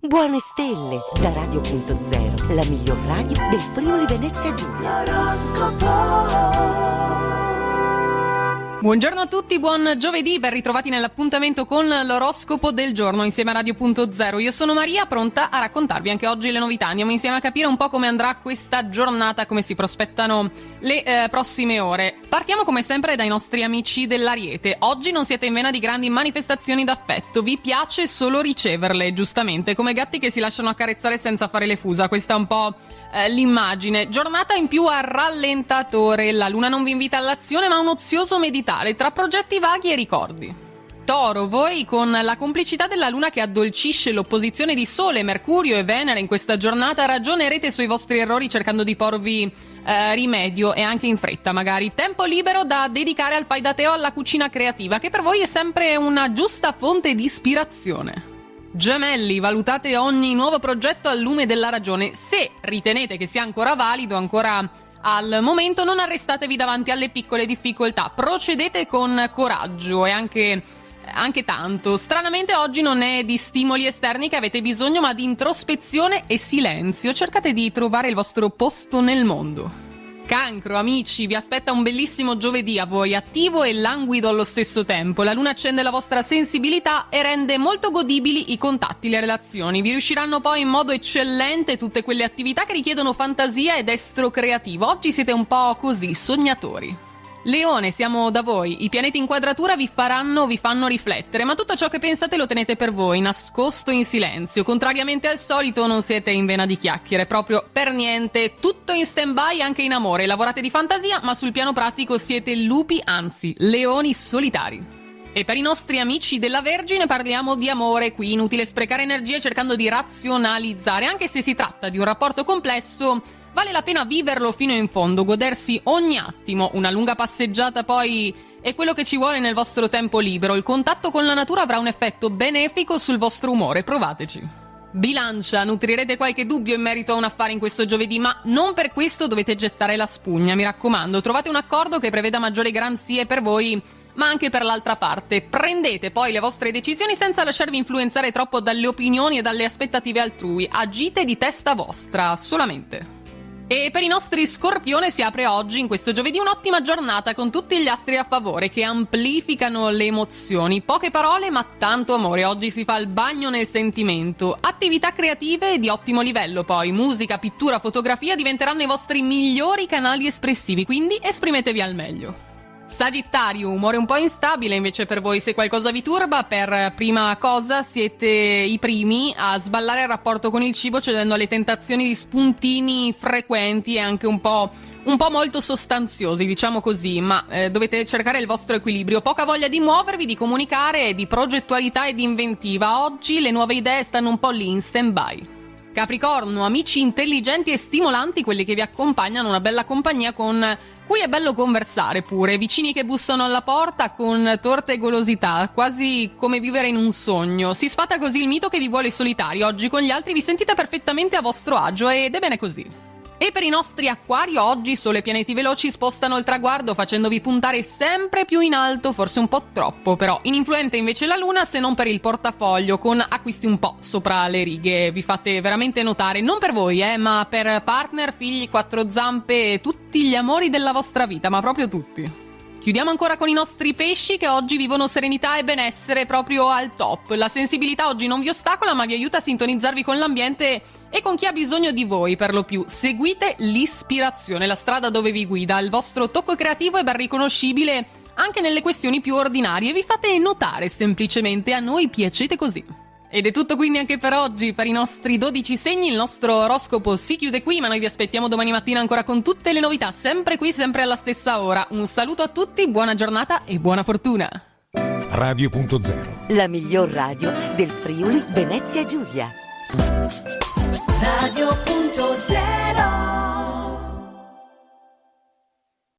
Buone stelle da Radio.0, la miglior radio del Friuli Venezia Giulia. Buongiorno a tutti, buon giovedì, ben ritrovati nell'appuntamento con l'oroscopo del giorno insieme a Radio.0. Io sono Maria, pronta a raccontarvi anche oggi le novità. Andiamo insieme a capire un po' come andrà questa giornata, come si prospettano le prossime ore. Partiamo come sempre dai nostri amici dell'Ariete. Oggi non siete in vena di grandi manifestazioni d'affetto, vi piace solo riceverle, giustamente, come gatti che si lasciano accarezzare senza fare le fusa. Questa è un po' l'immagine. Giornata in più a rallentatore, la luna non vi invita all'azione ma a un ozioso meditare tra progetti vaghi e ricordi. Toro, voi con la complicità della luna che addolcisce l'opposizione di Sole, Mercurio e Venere in questa giornata ragionerete sui vostri errori cercando di porvi rimedio, e anche in fretta magari. Tempo libero da dedicare al fai da te o alla cucina creativa, che per voi è sempre una giusta fonte di ispirazione. Gemelli, valutate ogni nuovo progetto al lume della ragione. Se ritenete che sia ancora valido, ancora al momento, non arrestatevi davanti alle piccole difficoltà. Procedete con coraggio e anche tanto. Stranamente oggi non è di stimoli esterni che avete bisogno, ma di introspezione e silenzio. Cercate di trovare il vostro posto nel mondo. Cancro, amici, vi aspetta un bellissimo giovedì a voi, attivo e languido allo stesso tempo. La luna accende la vostra sensibilità e rende molto godibili i contatti, le relazioni. Vi riusciranno poi in modo eccellente tutte quelle attività che richiedono fantasia ed estro creativo. Oggi siete un po' così, sognatori. Leone, siamo da voi. I pianeti in quadratura vi fanno riflettere, ma tutto ciò che pensate lo tenete per voi, nascosto in silenzio. Contrariamente al solito non siete in vena di chiacchiere, proprio per niente. Tutto in stand-by anche in amore. Lavorate di fantasia, ma sul piano pratico siete lupi, anzi, leoni solitari. E per i nostri amici della Vergine parliamo di amore. Qui inutile sprecare energie cercando di razionalizzare, anche se si tratta di un rapporto complesso. Vale la pena viverlo fino in fondo, godersi ogni attimo. Una lunga passeggiata poi è quello che ci vuole nel vostro tempo libero. Il contatto con la natura avrà un effetto benefico sul vostro umore, provateci. Bilancia, nutrirete qualche dubbio in merito a un affare in questo giovedì, ma non per questo dovete gettare la spugna, mi raccomando. Trovate un accordo che preveda maggiori garanzie per voi, ma anche per l'altra parte. Prendete poi le vostre decisioni senza lasciarvi influenzare troppo dalle opinioni e dalle aspettative altrui. Agite di testa vostra, solamente. E per i nostri Scorpione si apre oggi, in questo giovedì, un'ottima giornata con tutti gli astri a favore che amplificano le emozioni. Poche parole ma tanto amore. Oggi si fa il bagno nel sentimento. Attività creative di ottimo livello poi. Musica, pittura, fotografia diventeranno i vostri migliori canali espressivi, quindi esprimetevi al meglio. Sagittario, umore un po' instabile invece per voi. Se qualcosa vi turba, per prima cosa siete i primi a sballare il rapporto con il cibo, cedendo alle tentazioni di spuntini frequenti e anche un po' molto sostanziosi, diciamo così, ma dovete cercare il vostro equilibrio. Poca voglia di muovervi, di comunicare, di progettualità e di inventiva. Oggi le nuove idee stanno un po' lì in stand-by. Capricorno, amici intelligenti e stimolanti, quelli che vi accompagnano, una bella compagnia con cui è bello conversare pure, vicini che bussano alla porta con torte e golosità, quasi come vivere in un sogno. Si sfata così il mito che vi vuole solitari. Oggi con gli altri vi sentite perfettamente a vostro agio ed è bene così. E per i nostri Acquari, oggi sole e pianeti veloci spostano il traguardo facendovi puntare sempre più in alto, forse un po' troppo però. Ininfluente invece la luna, se non per il portafoglio, con acquisti un po' sopra le righe. Vi fate veramente notare, non per voi ma per partner, figli, quattro zampe e tutti gli amori della vostra vita, ma proprio tutti. Chiudiamo ancora con i nostri pesci che oggi vivono serenità e benessere proprio al top. La sensibilità oggi non vi ostacola ma vi aiuta a sintonizzarvi con l'ambiente e con chi ha bisogno di voi per lo più. Seguite l'ispirazione, la strada dove vi guida. Il vostro tocco creativo è ben riconoscibile anche nelle questioni più ordinarie. Vi fate notare semplicemente, a noi piacete così. Ed è tutto quindi anche per oggi, per i nostri 12 segni. Il nostro oroscopo si chiude qui, ma noi vi aspettiamo domani mattina ancora con tutte le novità, sempre qui, sempre alla stessa ora. Un saluto a tutti, buona giornata e buona fortuna. Radio.0, la miglior radio del Friuli Venezia Giulia. Radio.0